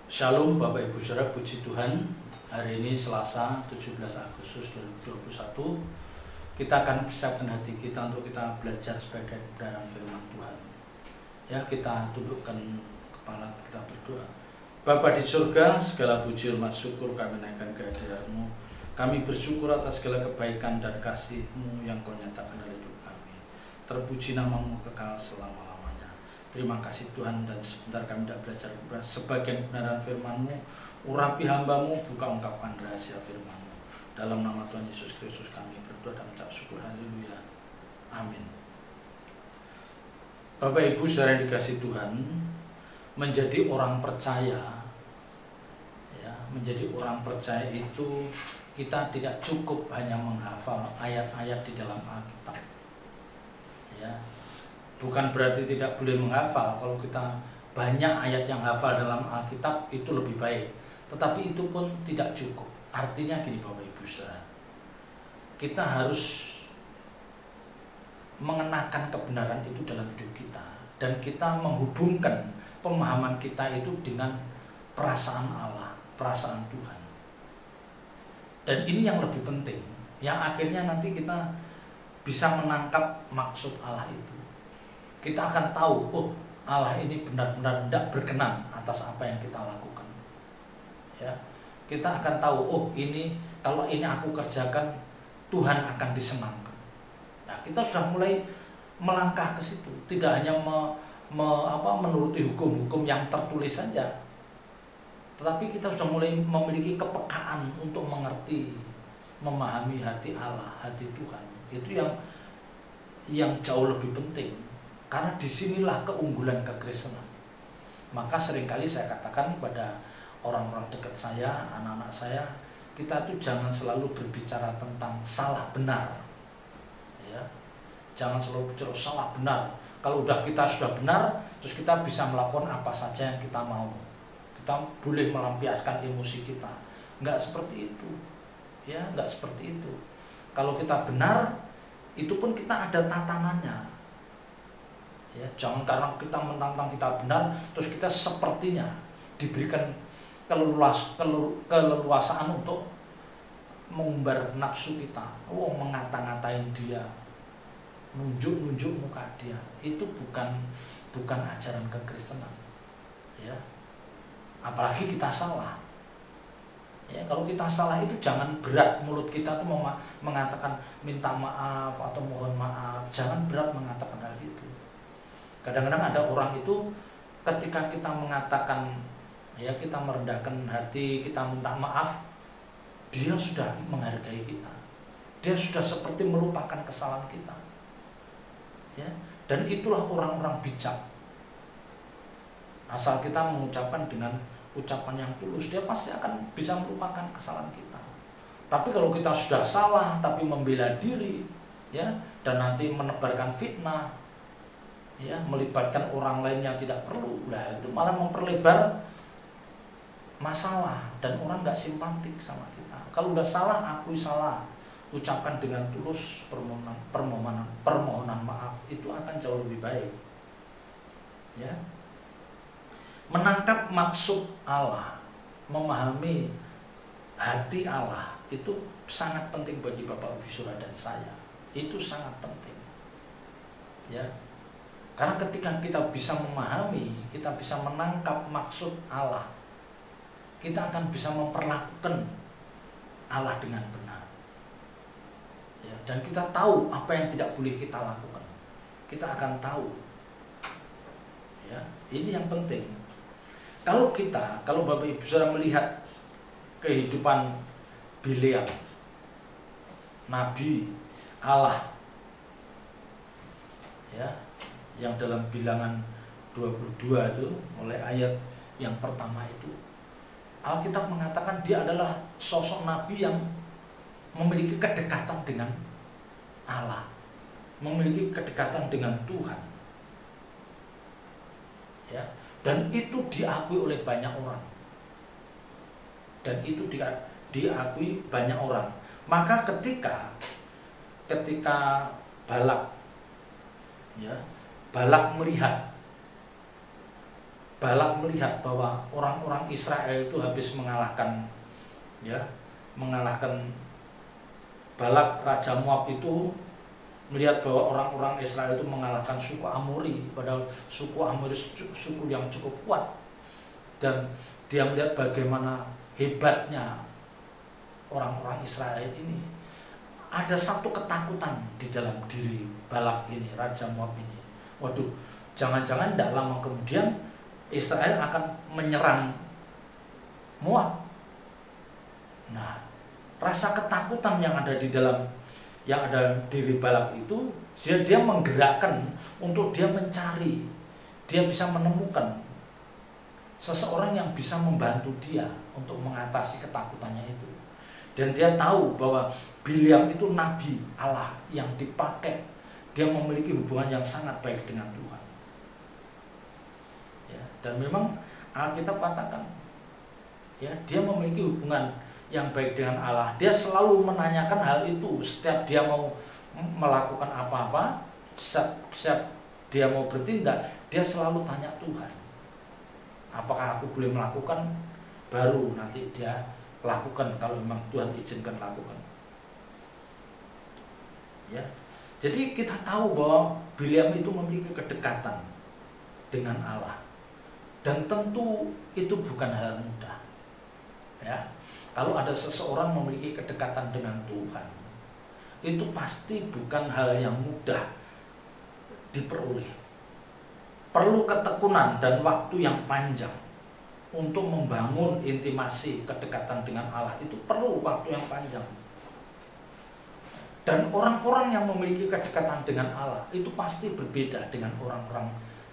Shalom Bapak Ibu Saudara, puji Tuhan. Hari ini Selasa 17 Agustus 2021. Kita akan persiapkan hati kita untuk kita belajar sebagai kebenaran firman Tuhan. Ya, kita tundukkan kepala, kita berdoa. Bapa di surga, segala puji hormat syukur kami naikkan ke hadirat-Mu. Kami bersyukur atas segala kebaikan dan kasih-Mu yang Kau nyatakan dalam hidup kami. Terpuji nama-Mu kekal selama-lamanya. Terima kasih Tuhan, dan sebentar kami tidak belajar sebagian kebenaran firman-Mu. Urapi hamba-Mu, buka ungkapkan rahasia firman-Mu. Dalam nama Tuhan Yesus Kristus kami berdoa dan mengucap syukur. Haleluya. Amin. Bapak Ibu Saudara yang dikasihi Tuhan, menjadi orang percaya, ya, menjadi orang percaya itu kita tidak cukup hanya menghafal ayat-ayat di dalam Alkitab. Ya. Bukan berarti tidak boleh menghafal. Kalau kita banyak ayat yang hafal dalam Alkitab itu lebih baik. Tetapi itu pun tidak cukup. Artinya gini Bapak Ibu Saudara, kita harus mengenakan kebenaran itu dalam hidup kita. Dan kita menghubungkan pemahaman kita itu dengan perasaan Allah, perasaan Tuhan. Dan ini yang lebih penting. Yang akhirnya nanti kita bisa menangkap maksud Allah itu. Kita akan tahu, oh Allah ini benar-benar tidak berkenan atas apa yang kita lakukan. Ya, kita akan tahu, oh ini kalau ini aku kerjakan, Tuhan akan disenangkan. Nah, kita sudah mulai melangkah ke situ, tidak hanya menuruti hukum-hukum yang tertulis saja, tetapi kita sudah mulai memiliki kepekaan untuk mengerti, memahami hati Allah, hati Tuhan. Itu yang jauh lebih penting. Karena disinilah keunggulan kekristenan. Maka seringkali saya katakan kepada orang-orang dekat saya, anak-anak saya, kita tuh jangan selalu berbicara tentang salah benar. Ya, jangan selalu bicara salah benar. Kalau kita sudah benar, terus kita bisa melakukan apa saja yang kita mau. Kita boleh melampiaskan emosi kita. Enggak seperti itu. Ya, enggak seperti itu. Kalau kita benar, itu pun kita ada tatanannya. Ya, jangan karena kita mentang-mentang kita benar, terus kita sepertinya diberikan keleluasaan untuk mengumbar nafsu kita. Oh, mengata-ngatain dia, nunjuk-nunjuk muka dia. Itu bukan ajaran kekristenan. Ya, apalagi kita salah. Ya, kalau kita salah itu jangan berat mulut kita tuh mau mengatakan minta maaf atau mohon maaf. Jangan berat mengatakan hal itu. Kadang-kadang ada orang itu ketika kita mengatakan, ya kita merendahkan hati, kita minta maaf, dia sudah menghargai kita. Dia sudah seperti melupakan kesalahan kita. Ya, dan itulah orang-orang bijak. Asal kita mengucapkan dengan ucapan yang tulus, dia pasti akan bisa melupakan kesalahan kita. Tapi kalau kita sudah salah tapi membela diri, ya, dan nanti menebarkan fitnah, ya, melibatkan orang lain yang tidak perlu, nah itu malah memperlebar masalah dan orang nggak simpatik sama kita. Kalau udah salah, akui salah, ucapkan dengan tulus permohonan maaf, itu akan jauh lebih baik. Ya, menangkap maksud Allah, memahami hati Allah itu sangat penting bagi Bapak Ibu Saudara dan saya. Itu sangat penting. Ya. Karena ketika kita bisa memahami, kita bisa menangkap maksud Allah, kita akan bisa memperlakukan Allah dengan benar. Ya, dan kita tahu apa yang tidak boleh kita lakukan. Kita akan tahu. Ya, ini yang penting. Kalau Bapak Ibu Saudara melihat kehidupan Bileam, Nabi Allah, ya, yang dalam Bilangan 22 itu, mulai ayat yang pertama itu, Alkitab mengatakan dia adalah sosok nabi yang memiliki kedekatan dengan Allah, memiliki kedekatan dengan Tuhan. Ya, dan itu diakui oleh banyak orang. Dan itu diakui banyak orang. Maka ketika Balak, ya, Balak melihat Balak melihat bahwa orang-orang Israel itu habis mengalahkan Balak Raja Moab itu melihat bahwa orang-orang Israel itu mengalahkan suku Amori, padahal suku Amori suku yang cukup kuat, dan dia melihat bagaimana hebatnya orang-orang Israel ini. Ada satu ketakutan di dalam diri Balak ini, Raja Moab ini. Waduh, jangan-jangan tidak lama kemudian Israel akan menyerang Moab. Nah, rasa ketakutan yang ada di diri Balak itu, dia menggerakkan untuk dia mencari, dia bisa menemukan seseorang yang bisa membantu dia untuk mengatasi ketakutannya itu. Dan dia tahu bahwa Bileam itu nabi Allah yang dipakai, dia memiliki hubungan yang sangat baik dengan Tuhan. Ya, dan memang Alkitab katakan, ya, dia memiliki hubungan yang baik dengan Allah. Dia selalu menanyakan hal itu setiap dia mau melakukan apa-apa, setiap dia mau bertindak, dia selalu tanya Tuhan, apakah aku boleh melakukan? Baru nanti dia lakukan kalau memang Tuhan izinkan lakukan. Ya, jadi kita tahu bahwa Bileam itu memiliki kedekatan dengan Allah, dan tentu itu bukan hal mudah. Ya, kalau ada seseorang memiliki kedekatan dengan Tuhan, itu pasti bukan hal yang mudah diperoleh. Perlu ketekunan dan waktu yang panjang untuk membangun intimasi kedekatan dengan Allah. Itu perlu waktu yang panjang. Dan orang-orang yang memiliki kedekatan dengan Allah itu pasti berbeda dengan orang-orang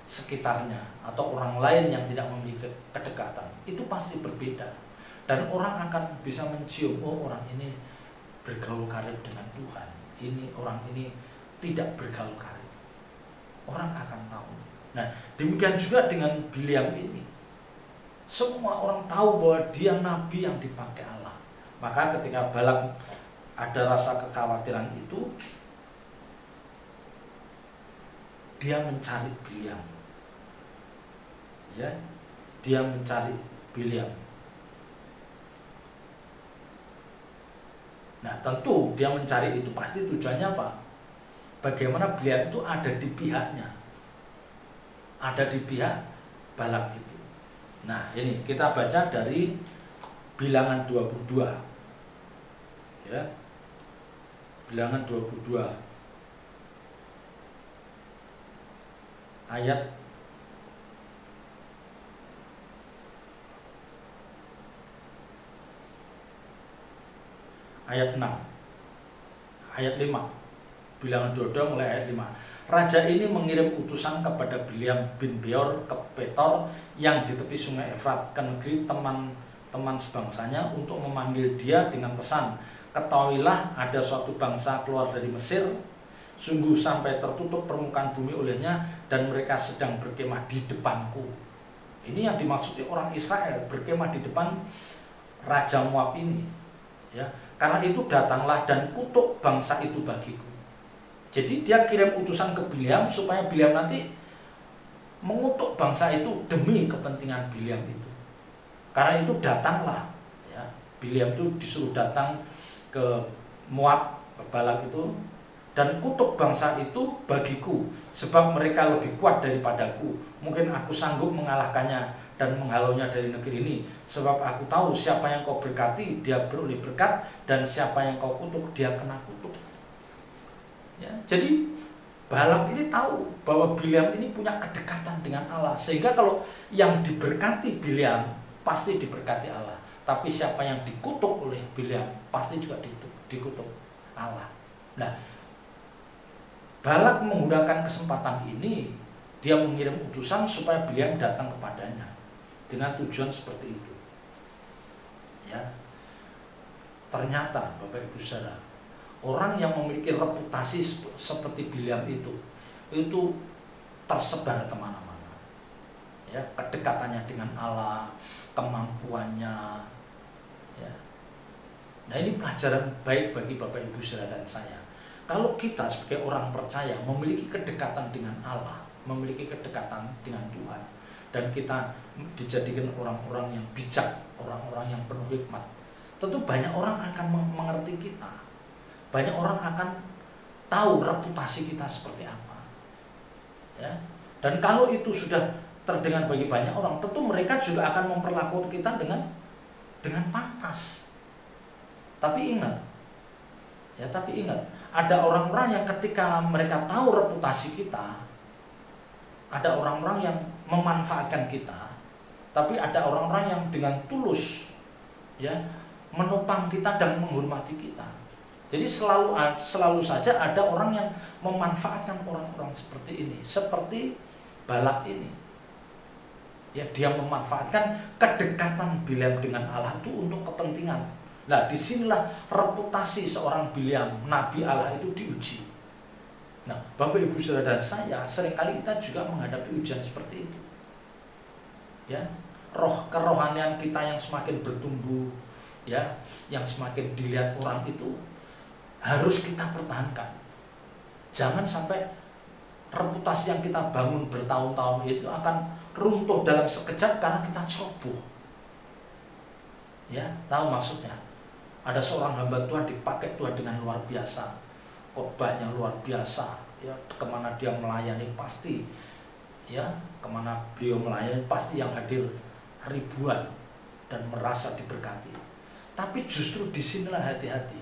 sekitarnya atau orang lain yang tidak memiliki kedekatan. Itu pasti berbeda. Dan orang akan bisa mencium, oh, orang ini bergaul karib dengan Tuhan, ini orang ini tidak bergaul karib. Orang akan tahu. Nah, demikian juga dengan Bileam ini. Semua orang tahu bahwa dia nabi yang dipakai Allah. Maka ketika Balak ada rasa kekhawatiran itu, dia mencari Bileam. Ya, dia mencari Bileam. Nah, tentu dia mencari itu pasti tujuannya apa? Bagaimana Bileam itu ada di pihaknya, ada di pihak Balak itu. Nah, ini kita baca dari Bilangan 22. Ya. Bilangan 22 ayat 6, ayat 5. Bilangan 22 mulai ayat 5. Raja ini mengirim utusan kepada Bileam bin Beor ke Petor yang di tepi sungai Efrat, ke negeri teman-teman sebangsanya, untuk memanggil dia dengan pesan, ketahuilah ada suatu bangsa keluar dari Mesir, sungguh sampai tertutup permukaan bumi olehnya, dan mereka sedang berkemah di depanku. Ini yang dimaksud orang Israel berkemah di depan Raja Moab ini. Ya, karena itu datanglah dan kutuk bangsa itu bagiku. Jadi dia kirim utusan ke Bileam supaya Bileam nanti mengutuk bangsa itu demi kepentingan Bileam itu. Karena itu datanglah, ya, Bileam itu disuruh datang ke Moab, ke Balak itu, dan kutuk bangsa itu bagiku, sebab mereka lebih kuat daripadaku. Mungkin aku sanggup mengalahkannya dan menghalaunya dari negeri ini, sebab aku tahu siapa yang kau berkati, dia beroleh berkat, dan siapa yang kau kutuk, dia kena kutuk. Ya, jadi Balak ini tahu bahwa Bileam ini punya kedekatan dengan Allah, sehingga kalau yang diberkati Bileam pasti diberkati Allah. Tapi siapa yang dikutuk oleh Bileam pasti juga dikutuk Allah. Nah, Balak menggunakan kesempatan ini, dia mengirim utusan supaya Bileam datang kepadanya dengan tujuan seperti itu. Ya, ternyata Bapak Ibu Saudara, orang yang memiliki reputasi seperti Bileam itu tersebar kemana-mana. Ya, kedekatannya dengan Allah, kemampuannya. Ya. Nah, ini pelajaran baik bagi Bapak Ibu Saudara dan saya. Kalau kita sebagai orang percaya memiliki kedekatan dengan Allah, memiliki kedekatan dengan Tuhan, dan kita dijadikan orang-orang yang bijak, orang-orang yang penuh hikmat, tentu banyak orang akan mengerti kita, banyak orang akan tahu reputasi kita seperti apa, ya. Dan kalau itu sudah terdengar bagi banyak orang, tentu mereka juga akan memperlakukan kita dengan pantas. Tapi ingat, ada orang-orang yang ketika mereka tahu reputasi kita, ada orang-orang yang memanfaatkan kita, tapi ada orang-orang yang dengan tulus, ya, menopang kita dan menghormati kita. Jadi selalu saja ada orang yang memanfaatkan orang-orang seperti ini, seperti Balak ini. Ya, dia memanfaatkan kedekatan Bileam dengan Allah itu untuk kepentingan. Nah, disinilah reputasi seorang Bileam, Nabi Allah itu diuji. Nah, Bapak Ibu Saudara dan saya, seringkali kita juga menghadapi ujian seperti itu. Ya, kerohanian kita yang semakin bertumbuh, ya, yang semakin dilihat orang itu harus kita pertahankan. Jangan sampai reputasi yang kita bangun bertahun-tahun itu akan runtuh dalam sekejap karena kita ceroboh. Ya, tahu maksudnya? Ada seorang hamba Tuhan dipakai Tuhan dengan luar biasa, khotbahnya luar biasa, ya, kemana dia melayani pasti, ya, kemana beliau melayani pasti yang hadir ribuan dan merasa diberkati. Tapi justru disinilah hati-hati,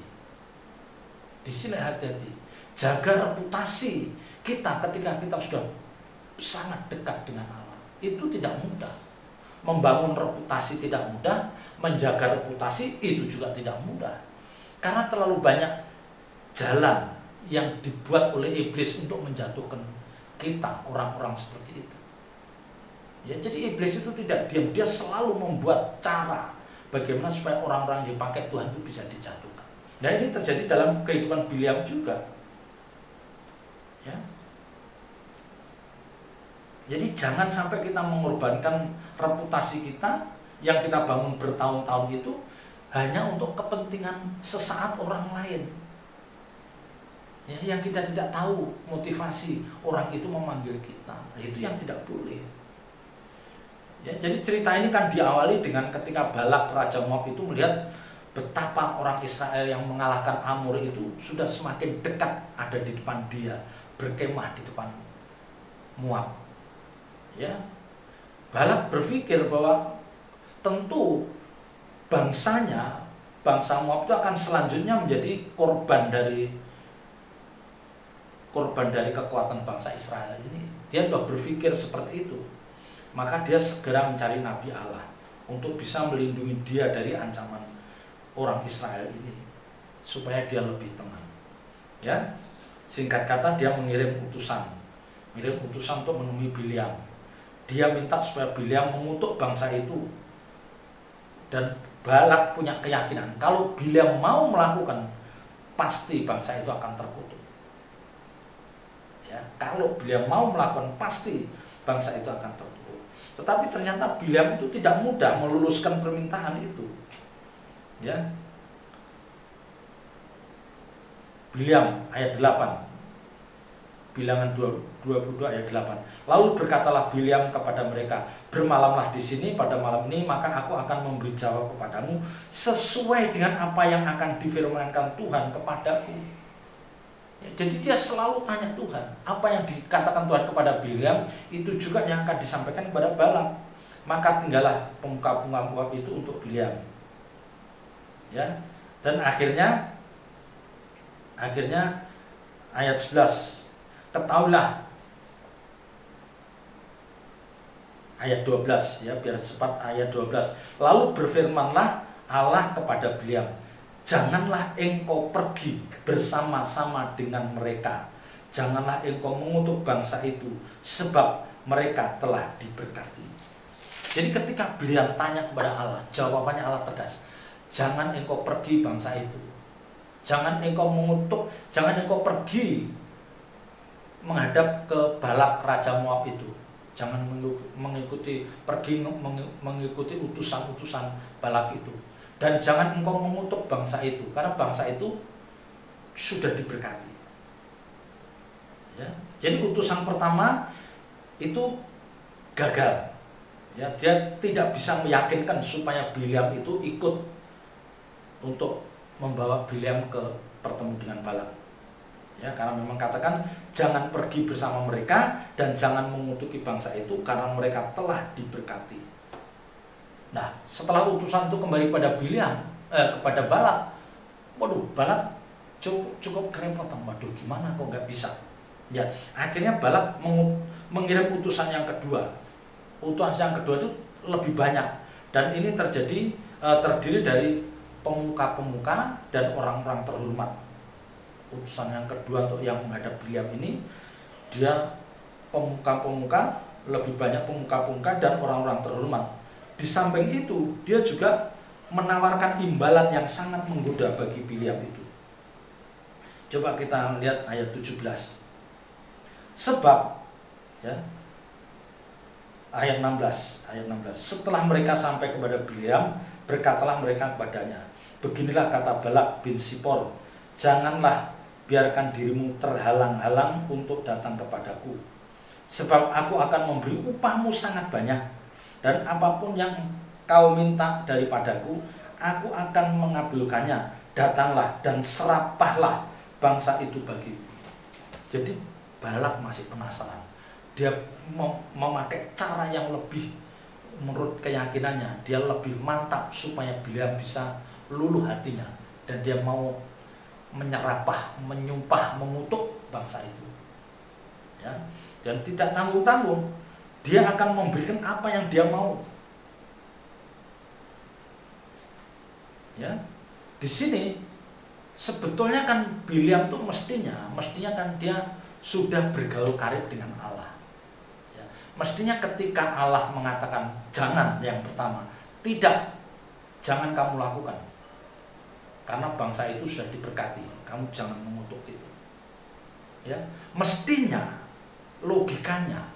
jaga reputasi kita ketika kita sudah sangat dekat dengan Allah. Itu tidak mudah. Membangun reputasi tidak mudah, menjaga reputasi itu juga tidak mudah. Karena terlalu banyak jalan yang dibuat oleh iblis untuk menjatuhkan kita, orang-orang seperti itu. Ya, jadi iblis itu tidak diam, dia selalu membuat cara bagaimana supaya orang-orang yang dipakai Tuhan itu bisa dijatuhkan. Nah, ini terjadi dalam kehidupan Bileam juga. Ya. Jadi jangan sampai kita mengorbankan reputasi kita yang kita bangun bertahun-tahun itu hanya untuk kepentingan sesaat orang lain. Ya, yang kita tidak tahu motivasi orang itu memanggil kita. Nah, itu yang tidak boleh. Ya, jadi cerita ini kan diawali dengan ketika Balak Raja Moab itu melihat betapa orang Israel yang mengalahkan Amor itu sudah semakin dekat ada di depan dia, berkemah di depan Moab. Ya, Balak berpikir bahwa tentu bangsa Moab itu akan selanjutnya menjadi korban dari kekuatan bangsa Israel ini. Dia sudah berpikir seperti itu. Maka dia segera mencari Nabi Allah untuk bisa melindungi dia dari ancaman orang Israel ini supaya dia lebih tenang. Ya, singkat kata dia mengirim utusan untuk menemui Bileam. Dia minta supaya Bileam mengutuk bangsa itu. Dan Balak punya keyakinan kalau Bileam mau melakukan, pasti bangsa itu akan terkutuk. Ya, kalau Bileam mau melakukan, pasti bangsa itu akan terkutuk. Tetapi ternyata Bileam itu tidak mudah meluluskan permintaan itu. Ya. Bileam ayat 8. Bilangan 22 ayat 8. Lalu berkatalah Bileam kepada mereka, bermalamlah di sini pada malam ini, maka aku akan memberi jawab kepadamu sesuai dengan apa yang akan difirmankan Tuhan kepadaku. Ya, jadi dia selalu tanya Tuhan. Apa yang dikatakan Tuhan kepada Bileam, itu juga yang akan disampaikan kepada Balak. Maka tinggallah pemuka-pemuka Moab itu untuk Bileam. Ya, dan akhirnya ayat 11. Ketahuilah, ayat 12 ya, biar cepat ayat 12. Lalu berfirmanlah Allah kepada Bileam, janganlah engkau pergi bersama-sama dengan mereka. Janganlah engkau mengutuk bangsa itu, sebab mereka telah diberkati. Jadi ketika Bileam tanya kepada Allah, jawabannya Allah tegas. Jangan engkau pergi bangsa itu. Jangan engkau mengutuk, jangan engkau pergi menghadap ke Balak Raja Moab itu. Jangan mengikuti utusan-utusan Balak itu. Dan jangan engkau mengutuk bangsa itu, karena bangsa itu sudah diberkati. Ya. Jadi utusan pertama itu gagal. Ya, dia tidak bisa meyakinkan supaya Bileam itu ikut untuk membawa Bileam ke bertemu dengan Balak. Ya, karena memang katakan jangan pergi bersama mereka dan jangan mengutuki bangsa itu karena mereka telah diberkati. Nah, setelah utusan itu kembali pada kepada Balak, waduh, Balak cukup kerepotan. Waduh, gimana kok nggak bisa? Ya, akhirnya Balak mengirim utusan yang kedua. Utusan yang kedua itu lebih banyak dan ini terdiri dari pemuka-pemuka dan orang-orang terhormat. Utusan yang kedua untuk yang menghadap Bileam ini, dia pemuka-pemuka, lebih banyak pemuka-pemuka dan orang-orang terhormat. Di samping itu, dia juga menawarkan imbalan yang sangat menggoda bagi Bileam itu. Coba kita lihat ayat 17. Sebab, ya, ayat 16. Setelah mereka sampai kepada Bileam, berkatalah mereka kepadanya, beginilah kata Balak bin Sipor, janganlah biarkan dirimu terhalang-halang untuk datang kepadaku, sebab aku akan memberi upahmu sangat banyak, dan apapun yang kau minta daripadaku, aku akan mengabulkannya. Datanglah dan serapahlah bangsa itu bagiku. Jadi Balak masih penasaran. Dia memakai cara yang lebih, menurut keyakinannya, dia lebih mantap supaya Bileam bisa luluh hatinya, dan dia mau menyerapah, menyumpah, mengutuk bangsa itu. Ya, dan tidak tanggung-tanggung, dia akan memberikan apa yang dia mau. Ya, di sini sebetulnya kan Bileam tuh mestinya kan dia sudah bergaul karib dengan Allah. Ya, mestinya ketika Allah mengatakan jangan, yang pertama, tidak, jangan kamu lakukan. Karena bangsa itu sudah diberkati, kamu jangan mengutuk itu. Ya, mestinya, logikanya,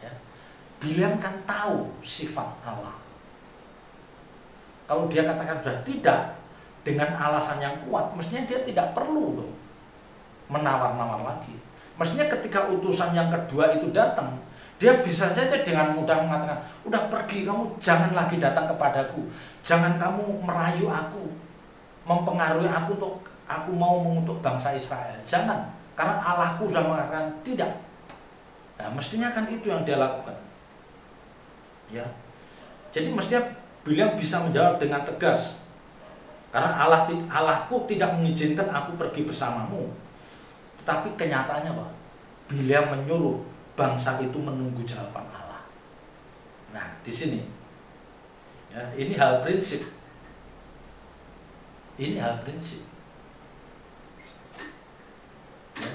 ya, Bileam kan tahu sifat Allah. Kalau dia katakan sudah tidak dengan alasan yang kuat, mestinya dia tidak perlu loh menawar-nawar lagi. Mestinya ketika utusan yang kedua itu datang, dia bisa saja dengan mudah mengatakan, udah pergi, kamu jangan lagi datang kepadaku, jangan kamu merayu aku, mempengaruhi aku untuk aku mau mengutuk bangsa Israel. Jangan, karena Allahku sudah mengatakan tidak. Nah, mestinya kan itu yang dia lakukan. Ya. Jadi mestinya Bileam bisa menjawab dengan tegas. Karena Allahku tidak mengizinkan aku pergi bersamamu. Tetapi kenyataannya Pak, Bileam menyuruh bangsa itu menunggu jawaban Allah. Nah, di sini ya, ini hal prinsip. Ini hal prinsip. Ya.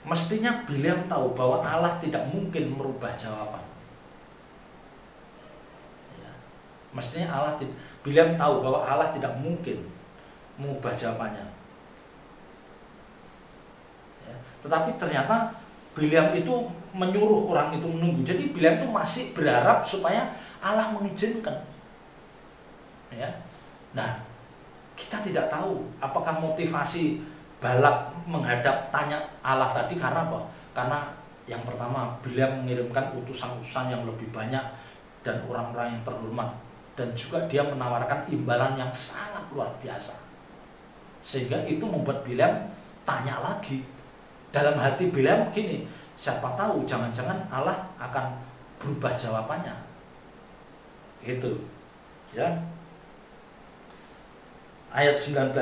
Mestinya Bileam tahu bahwa Allah tidak mungkin merubah jawaban. Ya. Mestinya Bileam tahu bahwa Allah tidak mungkin mengubah jawabannya. Ya. Tetapi ternyata Bileam itu menyuruh orang itu menunggu. Jadi Bileam itu masih berharap supaya Allah mengizinkan. Ya. Nah, kita tidak tahu apakah motivasi Balak menghadap tanya Allah tadi karena apa? Karena yang pertama, Bileam mengirimkan utusan-utusan yang lebih banyak dan orang-orang yang terhormat, dan juga dia menawarkan imbalan yang sangat luar biasa, sehingga itu membuat Bileam tanya lagi. Dalam hati Bileam gini, siapa tahu jangan-jangan Allah akan berubah jawabannya. Itu ya. Ayat 19.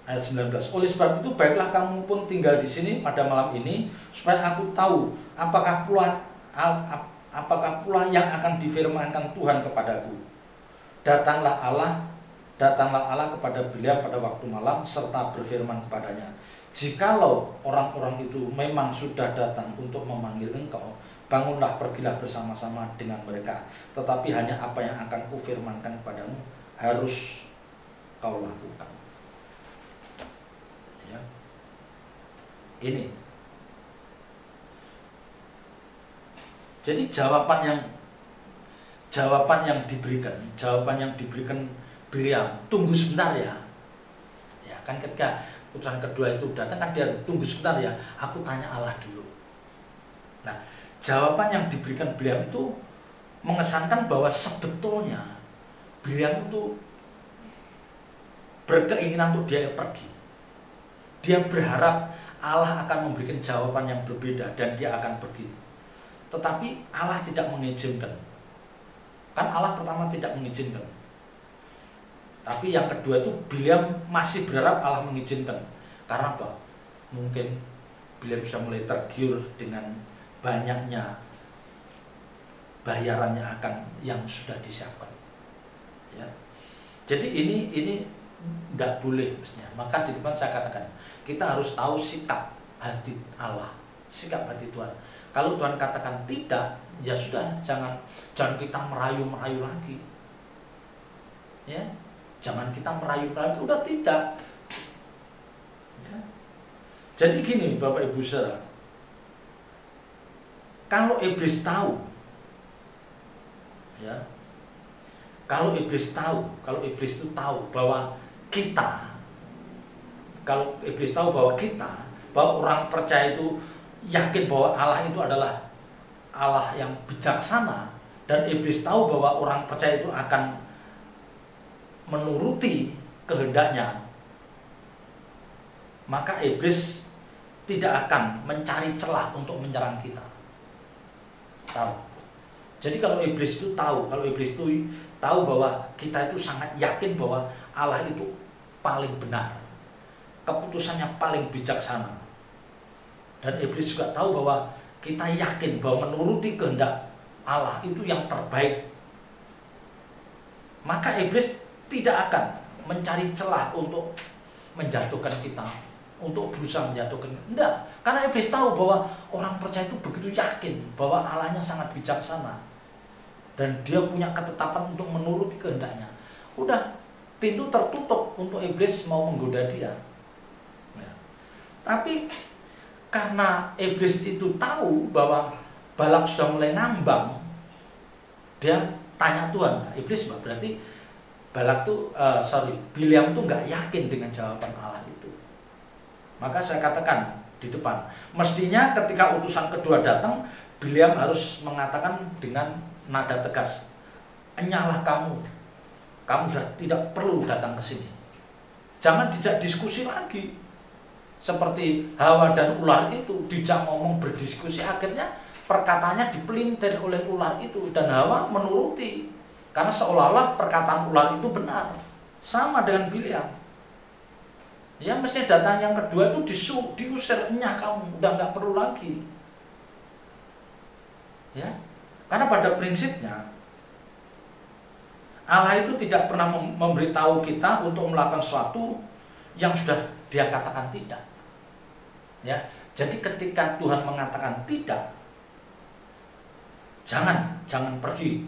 Oleh sebab itu baiklah kamu pun tinggal di sini pada malam ini, supaya aku tahu apakah pula yang akan difirmankan Tuhan kepadaku. Datanglah Allah kepada Bileam pada waktu malam serta berfirman kepadanya, jikalau orang-orang itu memang sudah datang untuk memanggil engkau, bangunlah, pergilah bersama-sama dengan mereka. Tetapi hanya apa yang akan kufirmankan kepadamu harus kau lakukan. Ya. Ini. Jadi jawaban yang diberikan Bileam, tunggu sebentar ya. Ya kan ketika utusan kedua itu datang kan dia tunggu sebentar ya, aku tanya Allah dulu. Nah, jawaban yang diberikan Bileam itu mengesankan bahwa sebetulnya Bileam itu berkeinginan untuk dia pergi. Dia berharap Allah akan memberikan jawaban yang berbeda dan dia akan pergi. Tetapi Allah tidak mengizinkan. Kan Allah pertama tidak mengizinkan. Tapi yang kedua itu Bileam masih berharap Allah mengizinkan. Karena apa? Mungkin Bileam sudah mulai tergiur dengan banyaknya bayarannya akan yang sudah disiapkan. Ya. Jadi ini tidak boleh mestinya. Maka di depan saya katakan, kita harus tahu sikap hati Allah, sikap hati Tuhan. Kalau Tuhan katakan tidak, ya sudah, jangan kita merayu-merayu lagi. Ya, jangan kita merayu-merayu, udah tidak. Ya. Jadi gini, Bapak Ibu Saudara, kalau iblis tahu, ya, kalau iblis itu tahu bahwa bahwa orang percaya itu yakin bahwa Allah itu adalah Allah yang bijaksana, dan iblis tahu bahwa orang percaya itu akan menuruti kehendaknya, maka iblis tidak akan mencari celah untuk menyerang kita. Tahu. Jadi kalau iblis itu tahu bahwa kita itu sangat yakin bahwa Allah itu paling benar, keputusannya paling bijaksana, dan iblis juga tahu bahwa kita yakin bahwa menuruti kehendak Allah itu yang terbaik, maka iblis tidak akan mencari celah untuk menjatuhkan kita, untuk berusaha menjatuhkan. Enggak, karena iblis tahu bahwa orang percaya itu begitu yakin bahwa Allahnya sangat bijaksana dan dia punya ketetapan untuk menuruti kehendaknya. Udah, pintu tertutup untuk iblis mau menggoda dia. Ya. Tapi karena iblis itu tahu bahwa Balak sudah mulai ngambang, dia tanya Tuhan. Iblis berarti Bileam itu nggak yakin dengan jawaban Allah itu. Maka saya katakan di depan, mestinya ketika utusan kedua datang, Bileam harus mengatakan dengan nada tegas, "Enyalah kamu sudah tidak perlu datang ke sini." Jangan dijak diskusi lagi. Seperti Hawa dan ular itu dijak ngomong berdiskusi, akhirnya perkataannya dipelintir oleh ular itu dan Hawa menuruti. Karena seolah-olah perkataan ular itu benar. Sama dengan Bileam. Ya mesti datang yang kedua itu diusir, "Enyah kamu, udah nggak perlu lagi." Ya, karena pada prinsipnya Allah itu tidak pernah memberitahu kita untuk melakukan sesuatu yang sudah Dia katakan tidak. Ya, jadi ketika Tuhan mengatakan tidak, jangan pergi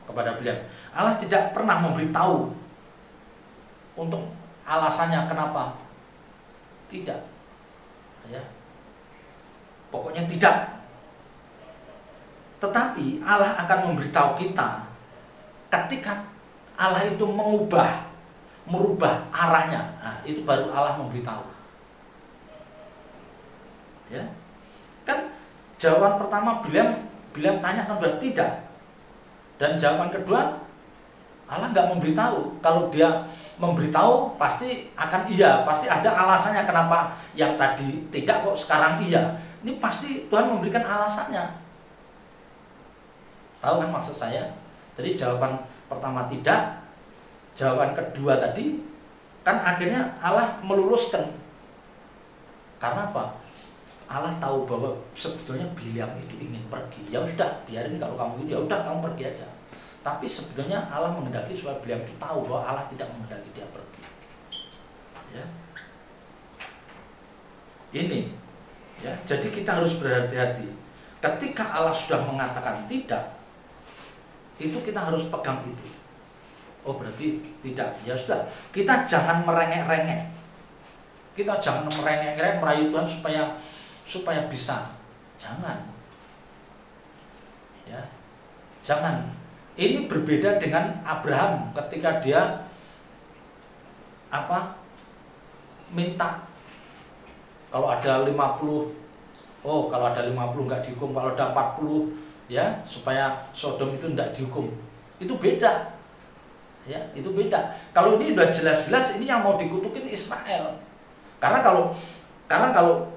kepada Bileam. Allah tidak pernah memberitahu untuk alasannya kenapa tidak. Ya, pokoknya tidak. Tetapi Allah akan memberitahu kita ketika Allah itu merubah arahnya. Nah, itu baru Allah memberitahu. Ya, kan jawaban pertama Bileam tanya kan sudah tidak, dan jawaban kedua Allah nggak memberitahu. Kalau Dia memberitahu pasti akan iya, pasti ada alasannya kenapa yang tadi tidak kok sekarang iya. Ini pasti Tuhan memberikan alasannya. Tahu kan maksud saya? Jadi jawaban pertama tidak, jawaban kedua tadi kan akhirnya Allah meluluskan. Karena apa? Allah tahu bahwa sebetulnya Bileam itu ingin pergi. Ya sudah, biarin kalau kamu itu, ya udah kamu pergi aja. Tapi sebetulnya Allah menghendaki supaya Bileam itu tahu bahwa Allah tidak menghendaki dia pergi. Ya. Ini, ya. Jadi kita harus berhati-hati. Ketika Allah sudah mengatakan tidak, itu kita harus pegang itu. Oh berarti tidak. Ya sudah, kita jangan merengek-rengek. Kita jangan merengek-rengek merayu Tuhan supaya bisa. Jangan. Ya. Jangan. Ini berbeda dengan Abraham ketika dia minta kalau ada 50 Oh, kalau ada 50 nggak dihukum, kalau ada 40 ya, supaya Sodom itu nggak dihukum. Itu beda. Ya, itu beda. Kalau ini udah jelas-jelas ini yang mau dikutukin Israel. Karena kalau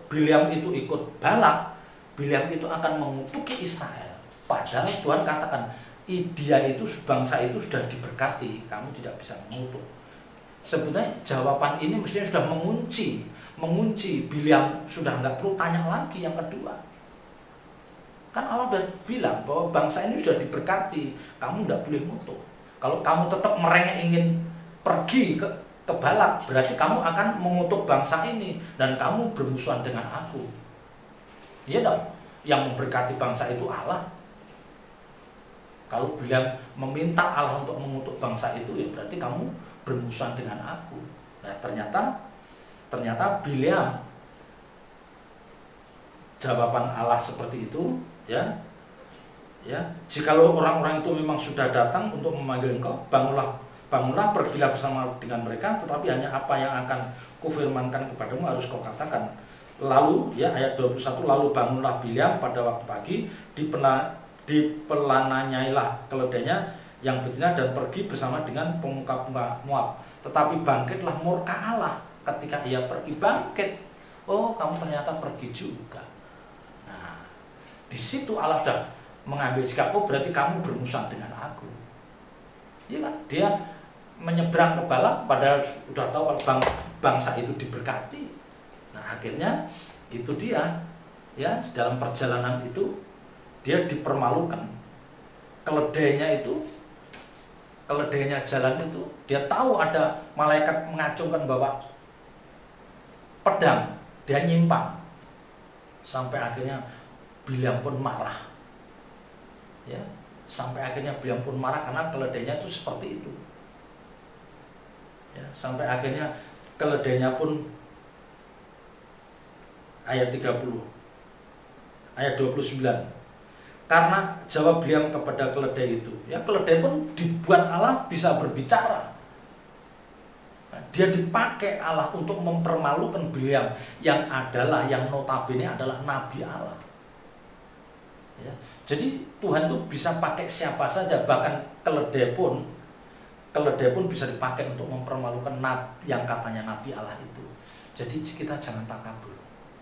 Bileam itu ikut Balak, Bileam itu akan mengutuki Israel. Padahal Tuhan katakan, dia itu, bangsa itu sudah diberkati, kamu tidak bisa mengutuk. Sebenarnya jawaban ini mestinya sudah mengunci Bileam, sudah nggak perlu tanya lagi yang kedua. Kan Allah sudah bilang bahwa bangsa ini sudah diberkati, kamu nggak boleh mengutuk. Kalau kamu tetap merengek ingin pergi ke Balak, berarti kamu akan mengutuk bangsa ini dan kamu bermusuhan dengan aku. Iya dong, yang memberkati bangsa itu Allah. Kalau Bileam meminta Allah untuk mengutuk bangsa itu, ya berarti kamu bermusuhan dengan aku. Nah, ternyata Bileam, jawaban Allah seperti itu, ya. Jikalau orang-orang itu memang sudah datang untuk memanggil engkau, bangunlah, pergilah bersama dengan mereka, tetapi hanya apa yang akan kufirmankan kepadamu harus kau katakan. Lalu, ya, ayat 21, lalu bangunlah Bileam pada waktu pagi, dipelananyailah keledainya yang betina dan pergi bersama dengan pemuka-pemuka Moab. Tetapi bangkitlah murka Allah ketika ia pergi, bangkit. Oh, kamu ternyata pergi juga. Nah, di situ Allah sudah mengambil sikap, oh berarti kamu bermusuhan dengan aku. Iya kan? Dia menyeberang ke Balak padahal sudah tahu kalau bangsa itu diberkati. Nah, akhirnya itu dia, ya, dalam perjalanan itu dia dipermalukan. Keledainya jalan itu, dia tahu ada malaikat mengacungkan bawa pedang, dia nyimpang. Sampai akhirnya Bileam pun marah. Ya, sampai akhirnya Bileam pun marah karena keledainya itu seperti itu. Ya, sampai akhirnya keledainya pun, ayat 30, ayat 29. Karena jawab Bileam kepada keledai itu, ya, keledai pun dibuat Allah bisa berbicara. Nah, dia dipakai Allah untuk mempermalukan Bileam yang notabene adalah nabi Allah. Ya, jadi Tuhan tuh bisa pakai siapa saja, bahkan keledai pun bisa dipakai untuk mempermalukan yang katanya nabi Allah itu. Jadi kita jangan takabur.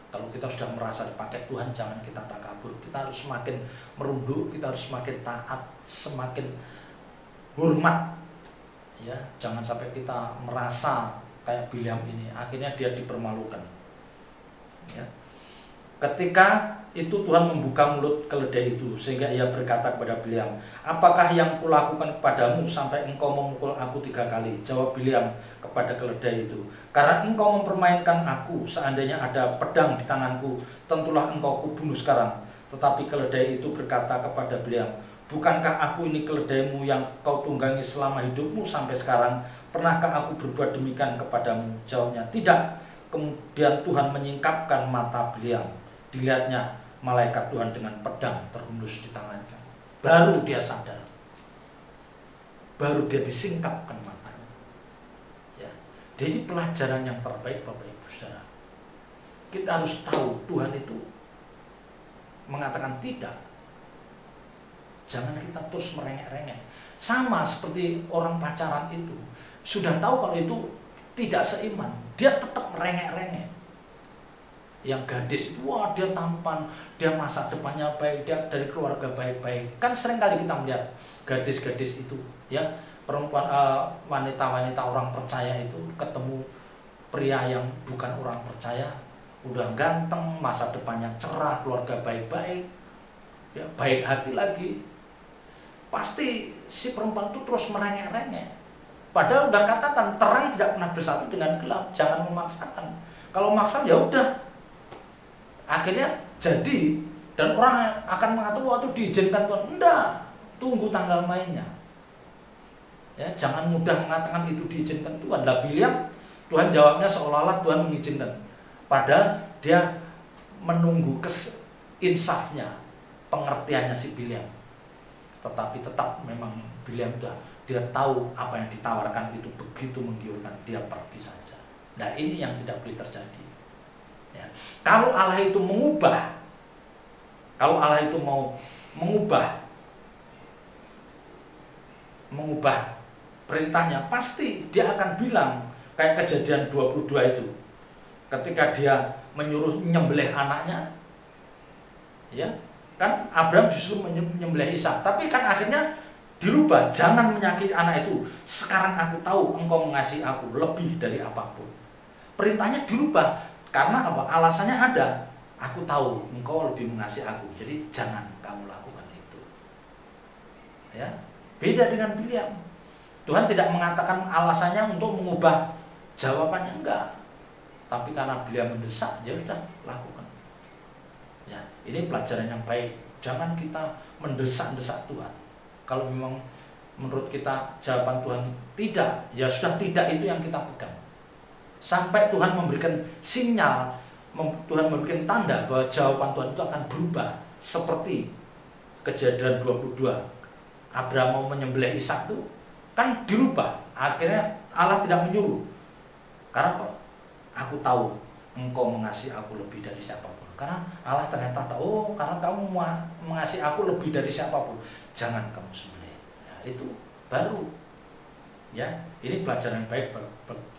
Kalau kita sudah merasa dipakai Tuhan, jangan kita takabur. Kita harus semakin merunduk, kita harus semakin taat, semakin hormat. Ya, jangan sampai kita merasa kayak Bileam ini, akhirnya dia dipermalukan. Ya. Ketika itu Tuhan membuka mulut keledai itu sehingga ia berkata kepada Bileam, apakah yang kulakukan kepadamu sampai engkau memukul aku 3 kali? Jawab Bileam kepada keledai itu, karena engkau mempermainkan aku. Seandainya ada pedang di tanganku, tentulah engkau kubunuh sekarang. Tetapi keledai itu berkata kepada Bileam, bukankah aku ini keledaimu yang kau tunggangi selama hidupmu sampai sekarang? Pernahkah aku berbuat demikian kepadamu? Jawabnya, tidak. Kemudian Tuhan menyingkapkan mata Bileam. Dilihatnya malaikat Tuhan dengan pedang terhunus di tangannya. Baru dia sadar. Baru dia disingkapkan matanya. Ya. Jadi pelajaran yang terbaik Bapak Ibu Saudara. Kita harus tahu Tuhan itu mengatakan tidak. Jangan kita terus merengek-rengek. Sama seperti orang pacaran itu. Sudah tahu kalau itu tidak seiman, dia tetap merengek-rengek. Yang gadis itu, wah dia tampan, dia masa depannya baik, dia dari keluarga baik-baik. Kan sering kali kita melihat gadis-gadis itu, ya, perempuan, wanita-wanita orang percaya itu ketemu pria yang bukan orang percaya, udah ganteng, masa depannya cerah, keluarga baik-baik, ya, baik hati lagi. Pasti si perempuan itu terus merengek-rengek. Padahal udah katakan terang tidak pernah bersatu dengan gelap, jangan memaksakan. Kalau maksa ya udah. Akhirnya jadi, dan orang akan mengatakan waktu diizinkan Tuhan, enggak, tunggu tanggal mainnya. Ya, jangan mudah mengatakan itu diizinkan Tuhan. Lah Bileam, Tuhan jawabnya seolah-olah Tuhan mengizinkan. Padahal dia menunggu insafnya, pengertiannya si Bileam. Tetapi tetap memang Bileam dia tahu apa yang ditawarkan itu begitu menggiurkan, dia pergi saja. Nah ini yang tidak boleh terjadi. Ya. Kalau Allah itu mengubah Kalau Allah itu mau mengubah perintahnya, pasti dia akan bilang, kayak Kejadian 22 itu. Ketika dia menyuruh menyembelih anaknya, ya, kan Abraham disuruh menyembelih Ishak, tapi kan akhirnya dirubah, jangan menyakiti anak itu. Sekarang aku tahu engkau mengasihi aku lebih dari apapun. Perintahnya dirubah karena apa? Alasannya ada. Aku tahu engkau lebih mengasihi aku, jadi jangan kamu lakukan itu. Ya, beda dengan Bileam. Tuhan tidak mengatakan alasannya untuk mengubah jawabannya, enggak. Tapi karena Bileam mendesak, ya sudah lakukan. Ya, ini pelajaran yang baik. Jangan kita mendesak-desak Tuhan. Kalau memang menurut kita jawaban Tuhan tidak, ya sudah tidak, itu yang kita pegang. Sampai Tuhan memberikan sinyal, Tuhan memberikan tanda bahwa jawaban Tuhan itu akan berubah. Seperti Kejadian 22, Abraham mau menyembelih Ishak itu kan dirubah. Akhirnya Allah tidak menyuruh. Karena apa? Aku tahu engkau mengasihi aku lebih dari siapapun. Karena Allah ternyata tahu, karena kamu mengasihi aku lebih dari siapapun, jangan kamu sembelih. Ya, itu baru. Ya, ini pelajaran baik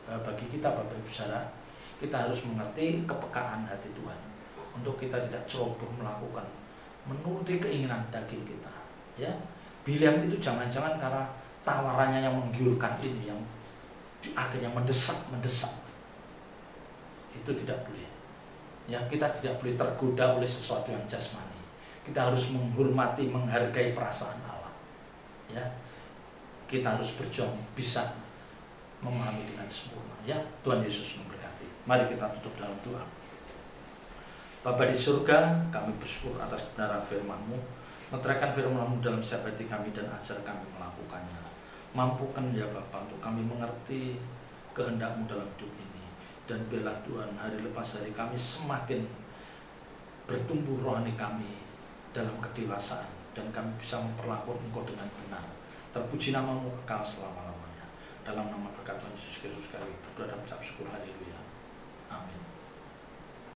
bagi kita, Bapak Ibu Saudara. Kita harus mengerti kepekaan hati Tuhan untuk kita tidak ceroboh melakukan menuruti keinginan daging kita. Ya, Bileam itu jangan-jangan karena tawarannya yang menggiurkan ini, yang akhirnya mendesak. Itu tidak boleh. Ya, kita tidak boleh tergoda oleh sesuatu yang jasmani. Kita harus menghormati, menghargai perasaan Allah. Ya, kita harus berjuang bisa memahami dengan sempurna. Ya, Tuhan Yesus memberkati. Mari kita tutup dalam doa. Bapa di surga, kami bersyukur atas kebenaran firman-Mu. Meteraikan firman-Mu dalam setiap hati kami dan ajar kami melakukannya. Mampukan ya Bapa untuk kami mengerti kehendak-Mu dalam hidup ini. Dan biarlah Tuhan hari lepas hari kami semakin bertumbuh rohani kami dalam kedewasaan. Dan kami bisa memperlakukan Engkau dengan benar. Terpuji nama-Mu kekal selama-lamanya. Dalam nama berkat Tuhan Yesus Kristus kami berdoa dan mengucap syukur. Haleluya. Amin.